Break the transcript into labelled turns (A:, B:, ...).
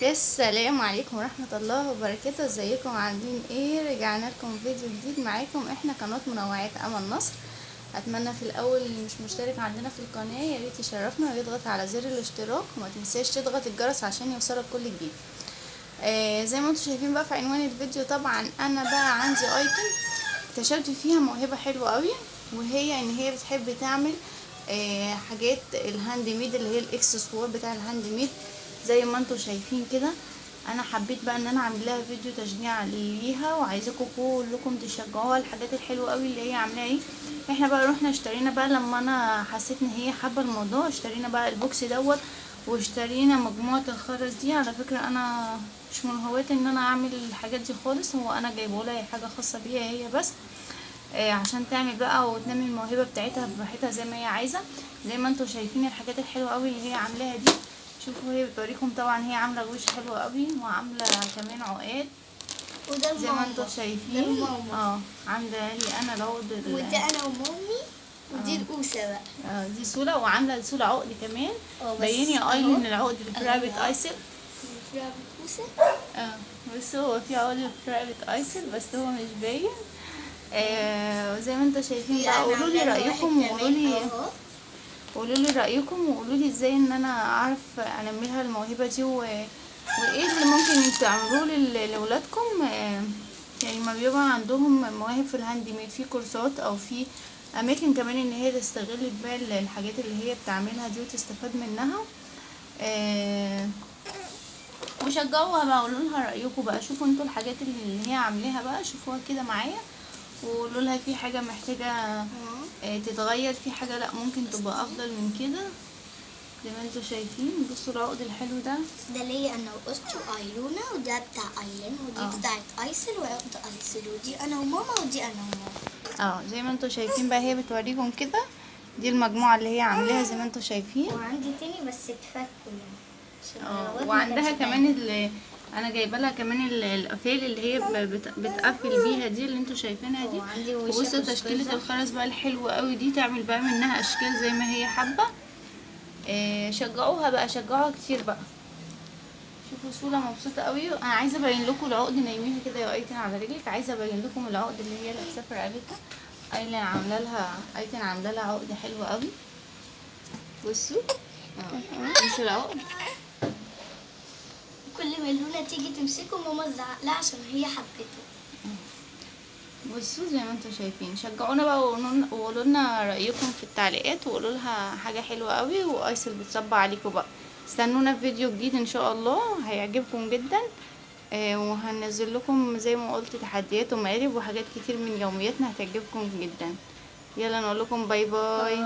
A: السلام عليكم ورحمة الله وبركاته. ازيكم عاملين ايه؟ رجعنا لكم فيديو جديد معاكم احنا قناة منوعات امل نصر. اتمنى في الاول اللي مش مشترك عندنا في القناة يا ريت يشرفنا ويضغط على زر الاشتراك وما تنساش تضغط الجرس عشان يوصلك كل جديد. زي ما انتم شايفين بقى في عنوان الفيديو، طبعا انا بقى عندي ايتم اكتشفت فيها موهبة حلوة قوي، وهي ان هي بتحب تعمل حاجات الهاند ميد اللي هي الاكسسوار بتاع الهاند ميد زي ما انتم شايفين كده. انا حبيت بقى ان انا اعمل لها فيديو تشجيع ليها، وعايزاكم كلكم تشجعوها الحاجات الحلوه قوي اللي هي عاملاها ايه. احنا بقى رحنا اشترينا بقى لما انا حسيت ان هي حابه الموضوع، اشترينا بقى البوكس دوت، واشترينا مجموعه الخرز دي. على فكره انا مش من هواة ان انا اعمل الحاجات دي خالص، هو انا جايبه لها حاجه خاصه بيها هي بس، عشان تعمل بقى وتنمي الموهبه بتاعتها براحتها زي ما هي عايزه. زي ما انتم شايفين الحاجات الحلوه قوي اللي هي عاملاها دي. شوفوا هي بتوريكم، طبعا هي عامله وش حلو قوي وعامله كمان عقاد
B: وده
A: زي ما انتم شايفين. عامله لي انا العقد
B: وده انا ومامي، ودي القوسه بقى.
A: دي سوله، وعامله لسوله عقد كمان. بيني يا ايلي ان العقد البرايفت ايسل بس هو في عقد برايفت ايسل بس هو مش باين. وزي ما انتم شايفين بقى، قولوا لي رايكم قولوا لي رايكم وقولوا لي ازاي ان انا اعرف انميها الموهبه دي، وايه اللي ممكن تعملوه لاولادكم يعني ما بيبقى عندهم مواهب في الهاند ميد، في كورسات او في اماكن كمان ان هي تستغل بقى الحاجات اللي هي بتعملها دي وتستفاد منها. وشجعوها بقى، قولوا لها رايكم بقى، شوفوا انتوا الحاجات اللي هي عاملاها بقى، شوفوها كده معايا وقولوا لها في حاجه محتاجه تتغير، في حاجه لا ممكن تبقى افضل من كده. زي ما انتوا شايفين بصوا العقد الحلو ده
B: ليا انا واختي وايلونا، وده بتاع ايلين، ودي بتاعت ايسل وعقد ايسل، ودي انا وماما، ودي انا وماما.
A: زي ما انتوا شايفين بقى هي بتوريكم كده، دي المجموعه اللي هي عاملاها زي ما انتوا شايفين.
B: وعندي تاني بس اتفكوا يعني.
A: وعندها كمان انا جايبه لها كمان القفال اللي هي بتقفل بيها دي اللي انتوا شايفينها دي. وبصوا تشكيله الخرز بقى الحلوه قوي دي، تعمل بقى منها اشكال زي ما هي حابه. شجعوها بقى، شجعوها كتير بقى. شوفوا سوله مبسوطه قوي. انا عايزه ابين لكم العقد، نايميها كده يا ايتن على رجلك. عايزه ابين لكم العقد اللي هي لابسه في رقبتها. ايتن عامله لها عقد حلو قوي. بصوا بصوا العقد.
B: كل ما لولا تيجي تمسكه ماما تزعق لها عشان هي حبته.
A: بصوا زي ما انتم شايفين، شجعونا بقى وقولوا لنا رايكم في التعليقات، وقولوا لها حاجه حلوه قوي وايسل بتصب عليكم بقى. استنونا في فيديو جديد ان شاء الله هيعجبكم جدا. وهنزل لكم زي ما قلت تحديات ومقالب وحاجات كتير من يومياتنا هتعجبكم جدا. يلا نقول لكم باي باي.